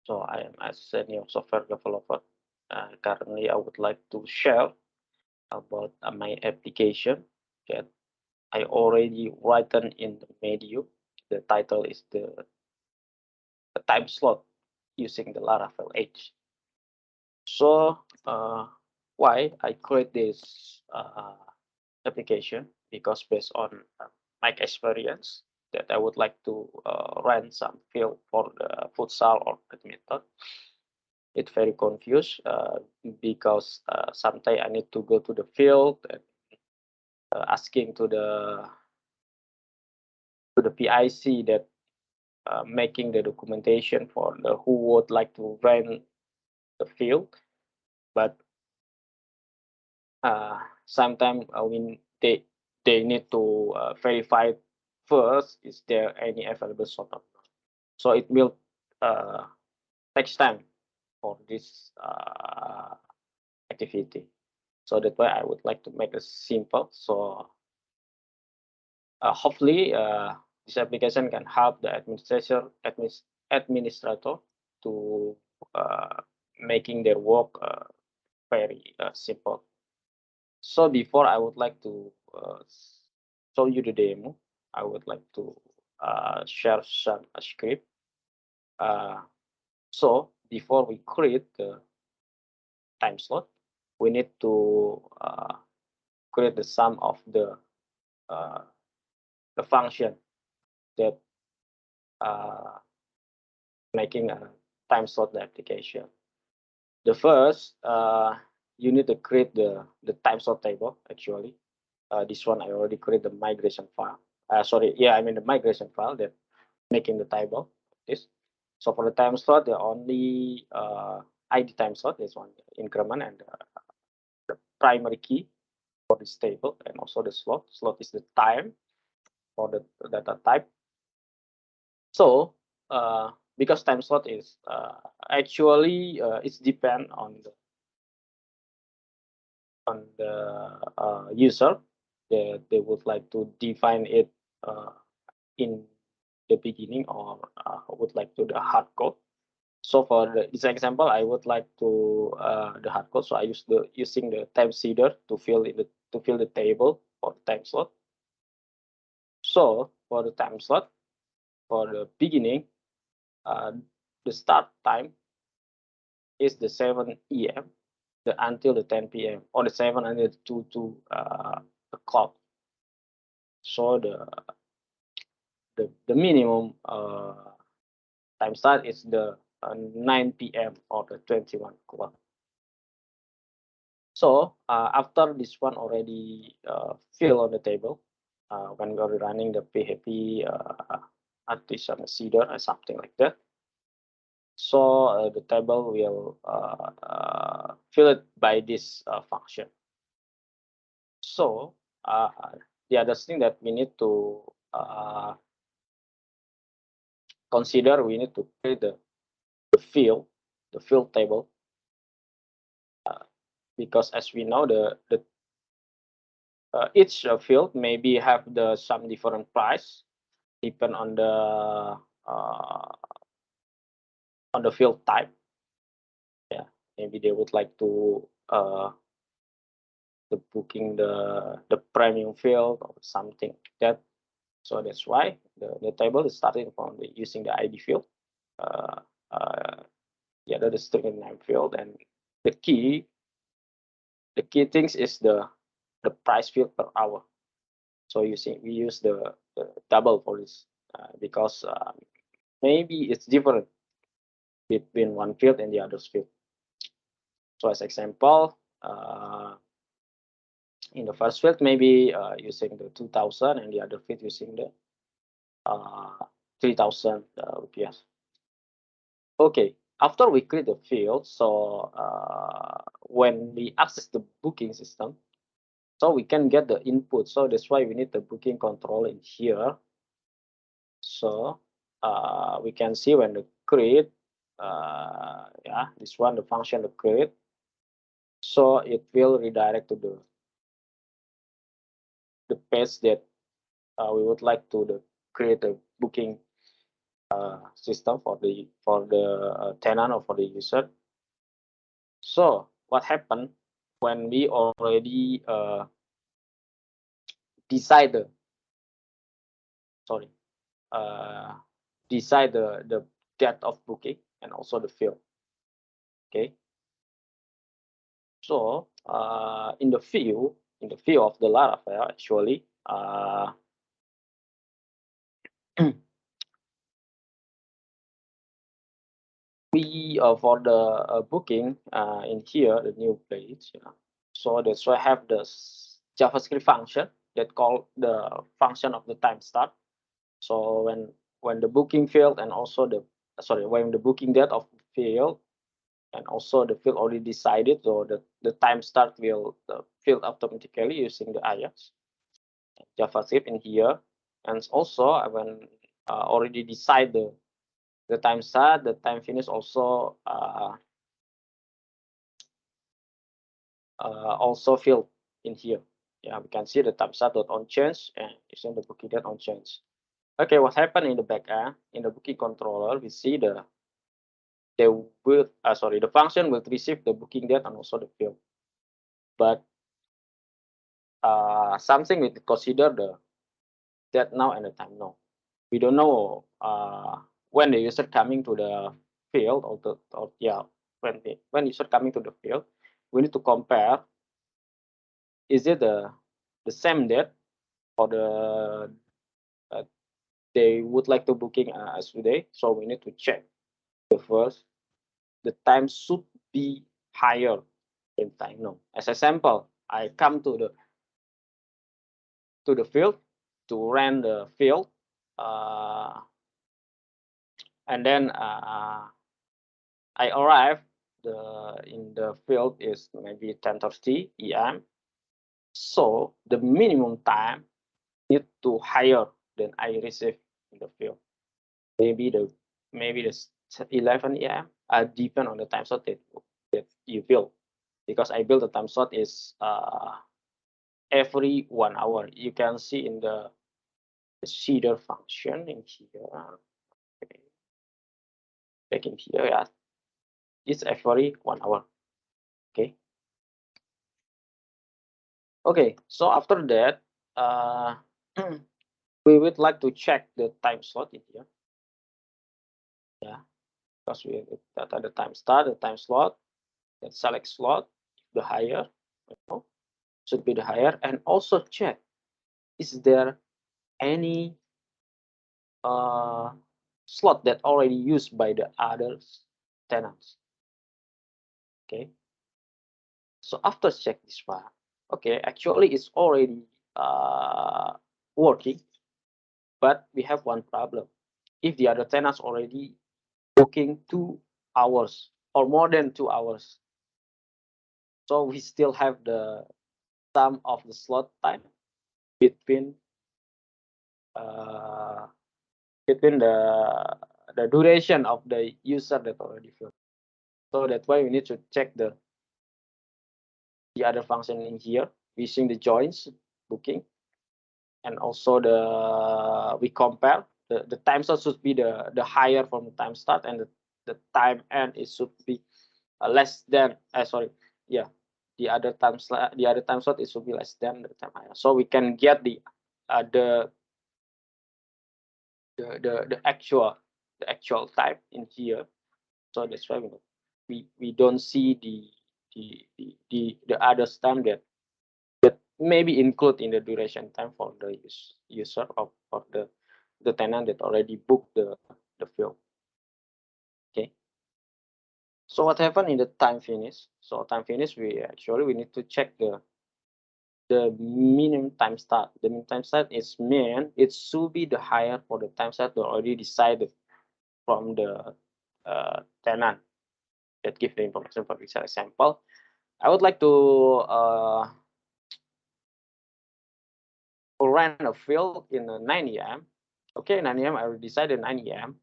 So I am a senior software developer. Currently, I would like to share about my application that I already written in the Medium. The title is the time slot using the Laravel Edge. So why I create this application? Because based on my experience that I would like to run some field for the futsal or badminton. It's very confused because sometimes I need to go to the field and asking to the PIC that making the documentation for the who would like to run the field, but sometimes they need to verify first is there any available slot or not. So it will uh, takes time for this activity. So that's why I would like to make it simple. So hopefully this application can help the administrator to making their work very simple. So before I would like to show you the demo, I would like to share some script. So before we create the time slot, we need to create the sum of uh, the function that making a time slot the application. The first, you need to create the time slot table. Actually, this one I already create the migration file. Sorry, yeah, I mean the migration file that making the table. This. So for the time slot, the only ID time slot is one increment and the primary key for this table, and also the slot. Slot is the time for the data type. So because time slot is actually it's depend on the user that they would like to define it in the beginning or would like to the hard code. So for this example, I would like to the hard code. So I use the using the time seeder to fill the table for the time slot. So for the time slot for the beginning, uh, the start time is the 7 EM until the 10 p.m. or the 7 until 2 o'clock. So the minimum time start is the 9 p.m. or the 21 o'clock. So after this one already fill on the table, when we are running the PHP artisan seeder or something like that, so the table will fill it by this function. So the other thing that we need to consider, we need to create the field table, because as we know the each field maybe have the some different price depend on the field type. Yeah, maybe they would like to the booking the premium field or something like that. So that's why the table is starting from using the ID field, uh, uh, the other the string name field, and the key things is the price field per hour. So we use the double for this because maybe it's different between one field and the other field. So as example, in the first field maybe using the 2000 and the other field using the 3000 rupiah. Okay, after we create the field, so when we access the booking system, so we can get the input. So that's why we need the booking control in here. So we can see when the create, yeah, this one the function the create. So it will redirect to the page that we would like to create a booking system for the tenant or for the user. So what happened when we already decide the sorry decide the date of booking and also the field. Okay, so in the view of the Laravel, actually we for the booking in here the new page, yeah. So that's why I have the JavaScript function that call the function of the time start. So when the booking field and also the when the booking date of the field and also the field already decided, so the time start will field automatically using the Ajax JavaScript in here. And also when already decide the time start, the time finish also field in here. Yeah, we can see the time start dot on change and using the booking date on change. Okay, what happened in the back end in the booking controller? We see the function will receive the booking date and also the field, but something we consider the date now and the time now. We don't know when the user coming to the field or yeah, when user coming to the field, we need to compare, is it the same date or uh, they would like to booking as today. So we need to check the first, the time should be higher than time now. As a sample, I come to the field to run the field, uh, and then I arrive in the field is maybe 10:30 EM. So the minimum time need to higher than I receive in the field. Maybe the 11 EM. Depend on the time slot that you build, because I build the time slot is every 1 hour. You can see in the shader function in here. Okay. Back in here, yeah, it's every 1 hour. Okay. Okay. So after that, we would like to check the time slot in here. Yeah, because we that at the time start, the time slot, then select slot, the higher, you know, should be the higher, and also check is there any slot that already used by the other tenants. Okay, so after check this one, okay, actually it's already working, but we have one problem. If the other tenants already booking 2 hours or more than 2 hours, so we still have the sum of the slot time between uh, between the duration of the user that already filled. So that's why we need to check the other function in here using the joins booking, and also we compare the time slot should be the higher from the time start, and the time end it should be less than sorry, yeah, the other time slot it should be less than the time higher, so we can get uh, the the actual type in here. So that's why we don't see the other time that maybe include in the duration time for the user of the tenant that already booked the field. Okay. So what happened in the time finish? So time finish, we need to check the minimum time start. The minimum time start is mean it should be the higher for the time start already decided from the tenant that give the information. For example, I would like to run a field in 9 a.m. Okay, 9 a.m. I already decided 9 a.m.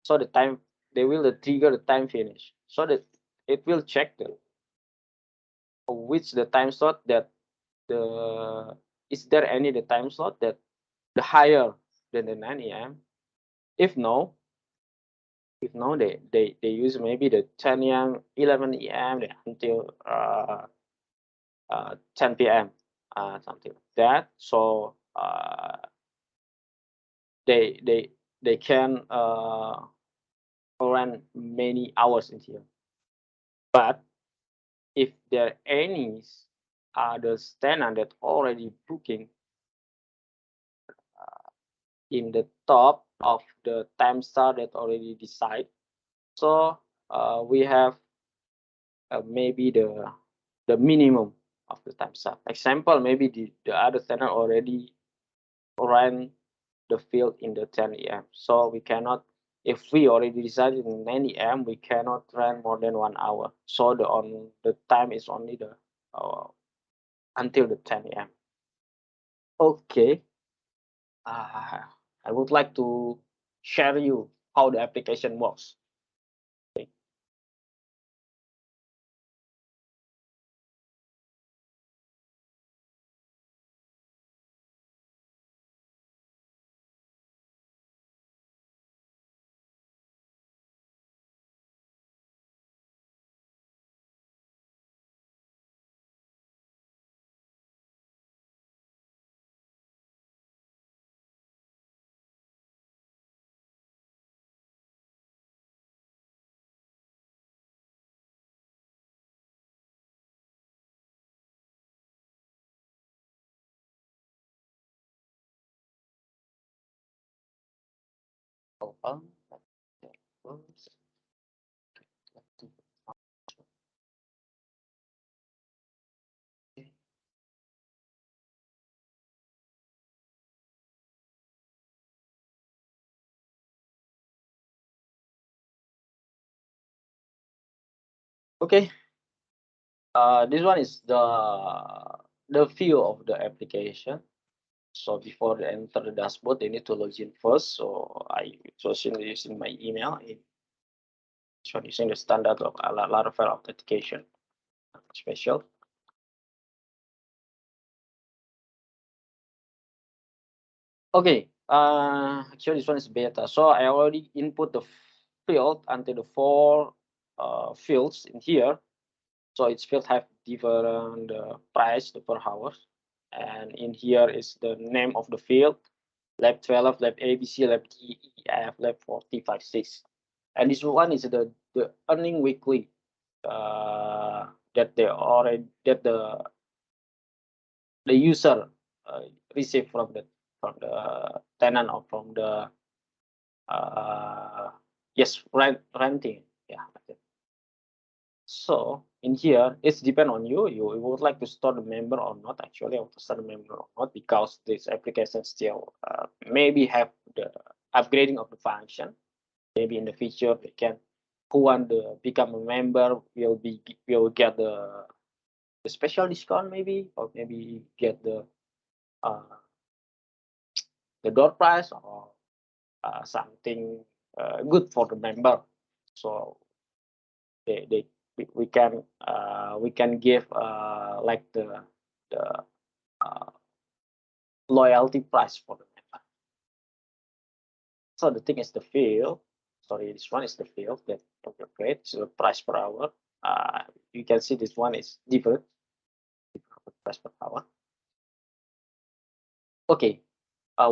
So the time they will trigger the time finish, so that it will check which the time slot that the is there any the time slot that the higher than the 9 a.m. If no, If no, they use maybe the 10 a.m., 11 a.m. until 10 p.m. Something like that. So they they they can run many hours in here. But if there any other tenant that already booking in the top of the time star that already decide, so we have maybe the minimum of the time star. Example, maybe the other tenant already ran the field in the 10 a.m. So we cannot, if we already decided in 9 a.m., we cannot run more than 1 hour. So the time is only the until the 10 a.m. Okay, I would like to share you how the application works. Okay. Open. Okay, this one is the view of the application. So before they enter the dashboard, they need to log in first. So I was using my email. So using the standard of Laravel authentication special. Okay, actually this one is beta. So I already input the field until the four fields in here. So each field have different price per hour. And in here is the name of the field, lab 12, lab ABC, lab D, E, F, lab 4056. And this one is the earning weekly that they already that the user receive from the tenant or from the yes renting. Yeah. So in here, it's depend on you. You would like to start a member or not. Actually, I want to start a member or not because this application still maybe have the upgrading of the function. Maybe in the future they can who want to become a member will get the special discount maybe, or maybe get uh, the door price or something good for the member. So they we can give like the uh, loyalty price for the member. So the thing is the field. Sorry, this one is the field that you create. So price per hour. You can see this one is different price per hour. Okay,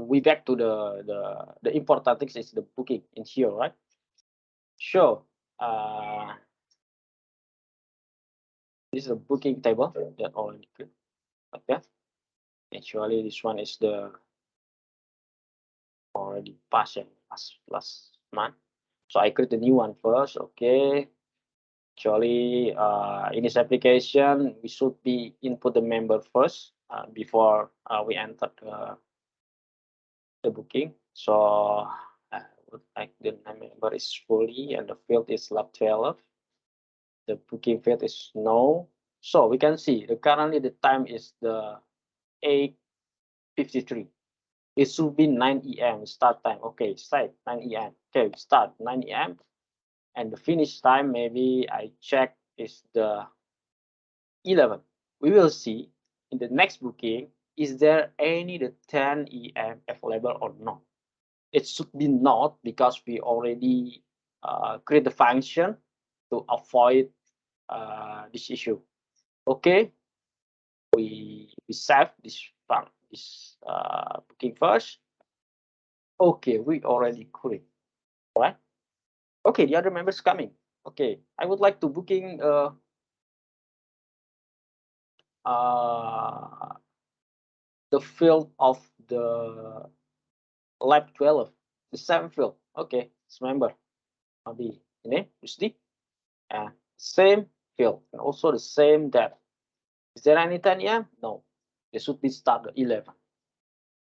we back to the important things is the booking in here, right? Sure. This is a booking table that already created like that. Actually, this one is the already passed last month. So I create a new one first. Okay. Actually, in this application, we should be input the member first before we enter the booking. So I would like the member is fully and the field is lab 12. The booking field is no. So we can see the currently the time is the 8:53. It should be 9 a.m. start time. Okay, start 9 a.m. Okay, start 9 a.m. And the finish time, maybe I check is the 11. We will see in the next booking, is there any the 10 a.m. available or not? It should be not because we already create the function to avoid this issue. Okay, we save this booking first. Okay, we already create, right? Okay, the other members coming. Okay, I would like to booking the field of the lab 12, the 7th field. Okay, remember, the ini Rusdi, same field and also the same depth. Is there any 10 AM? No, it should be start 11.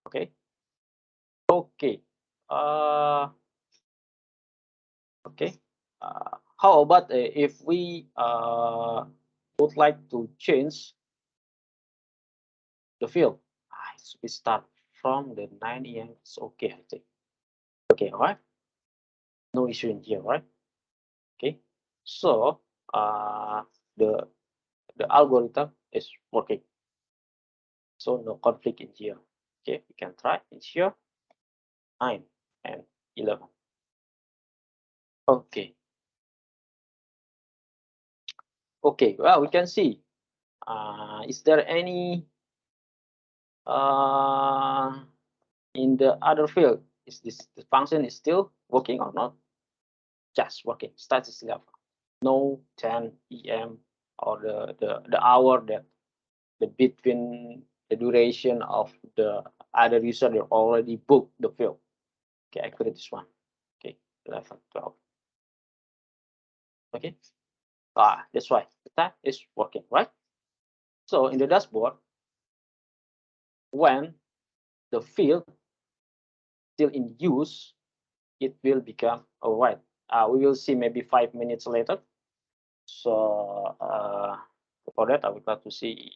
Okay, okay, okay. How about if we would like to change the field? It should be start from the 9 AM. It's okay, I think. Okay, all right. No issue in here, right? Okay. So the algorithm is working. So no conflict in here. Okay, we can try in here 9 and 11. Okay. Okay, well, we can see. Is there any in the other field? Is this the function is still working or not? Just working. Status level. No 10 EM or the hour that the between the duration of the other user that already booked the field. Okay, I create this one. Okay, 11, 12. Okay, that's why the time is working, right? So in the dashboard, when the field still in use, it will become a white. We will see maybe 5 minutes later. So for that, I would like to see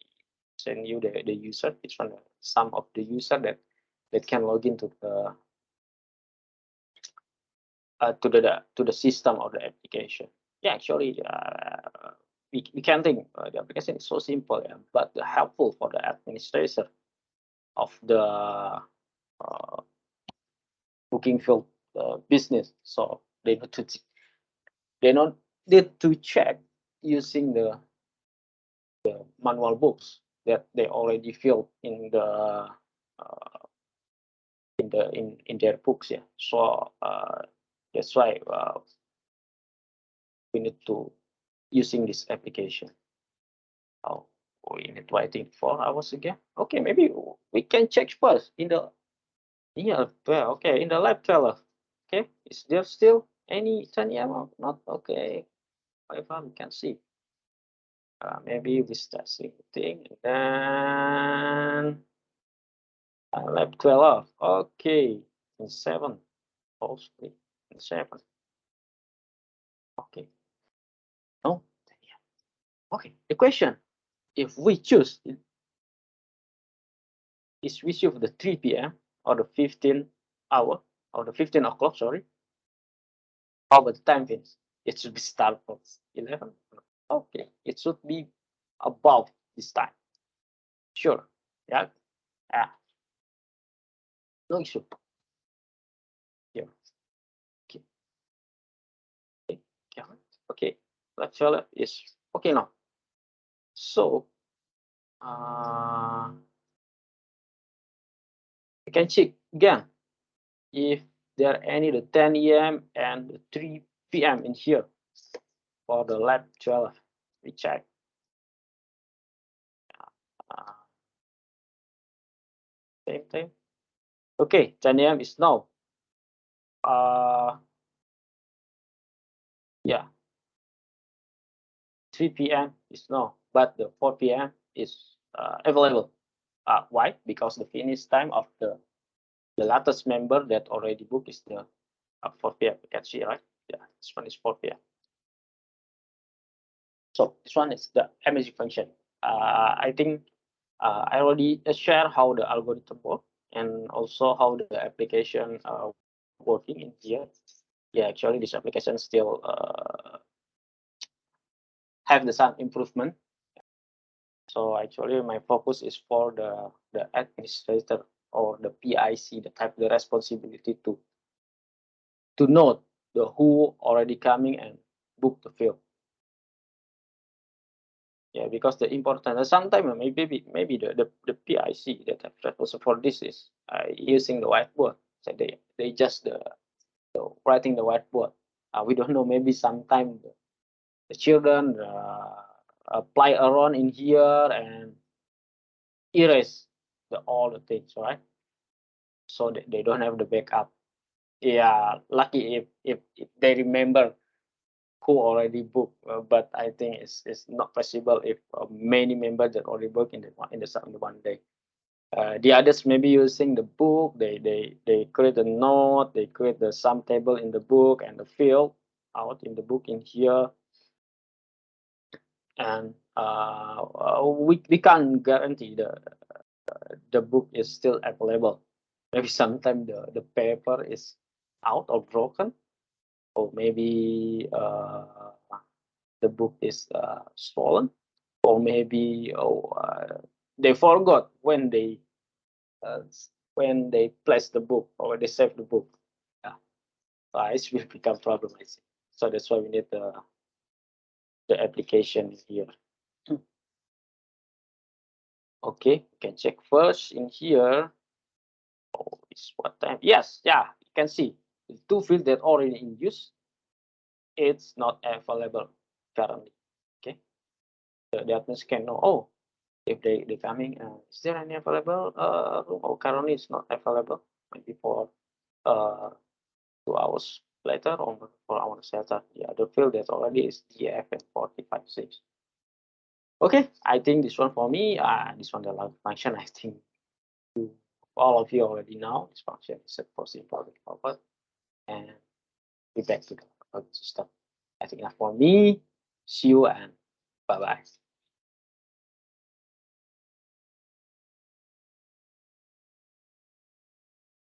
send you the user, which one, some of the user that can log into the to the system or the application. Yeah, actually, we can think the application is so simple, yeah, but helpful for the administrator of the booking field business. So they need to check using the manual books that they already filled in the in their books. Yeah, so that's why we need to using this application. Oh, we need to, I think, 4 hours again. Okay, maybe we can check first in the okay, in the lab 12. Okay, is there still any 10 or not? Okay, if I can see. Maybe we start seeing thing and then lab 12. Okay, in 7, mostly in 7. Okay, no, okay. The question, if we choose, is we choose the 3 p.m. or the 15 hour or the 15 o'clock, sorry. How about the time finish? It should be start from 11. Okay, it should be above this time. Sure. Yeah. Yeah. No issue. Yeah. Okay. Okay. Yeah. Okay. Let's show it is okay now. So you can check again if there are any the 10 AM and the 3 PM in here for the lab 12. We check. Same thing. Okay, 10 AM is now. Yeah. 3 PM is no, but the 4 PM is available. Why? Because the finish time of the latest member that already booked is the 4 PM. You can see, right? Yeah, this one is 4 PM. So this one is the MSG function. I think I already share how the algorithm work and also how the application working in here. Yeah, actually this application still have the some improvement. So actually my focus is for the administrator or the PIC, the type the responsibility to note the who already coming and book the field. Yeah, because the important sometimes maybe the PIC that have responsible for this is using the whiteboard. So they just writing the whiteboard. We don't know. Maybe sometimes the children play around in here and erase all the things, right? So they don't have the backup. Yeah, lucky if they remember who already booked, but I think it's not possible if many members that already booked in the one day. The others maybe using the book, they create a note, they create the sum table in the book and the field out in the book in here, and we can't guarantee the book is still available. Maybe sometimes the paper is out or broken, or maybe the book is stolen, or maybe they forgot uh, when they place the book or when they save the book. Yeah, so it will become problematic. So that's why we need the application here. Okay, you can check first in here. Oh, it's what time? Yes, yeah, you can see the two fields that already in use. It's not available currently. Okay, the admins can know. Oh, if they coming, is there any available room? Or currently it's not available. Maybe for 2 hours later or 4 hours later. Yeah, the field that already is DF and 45.6. Okay, I think this one for me. This one the log function. I think all of you already know this function is for simple forward and be back to the system. I think that's for me. See you and bye bye.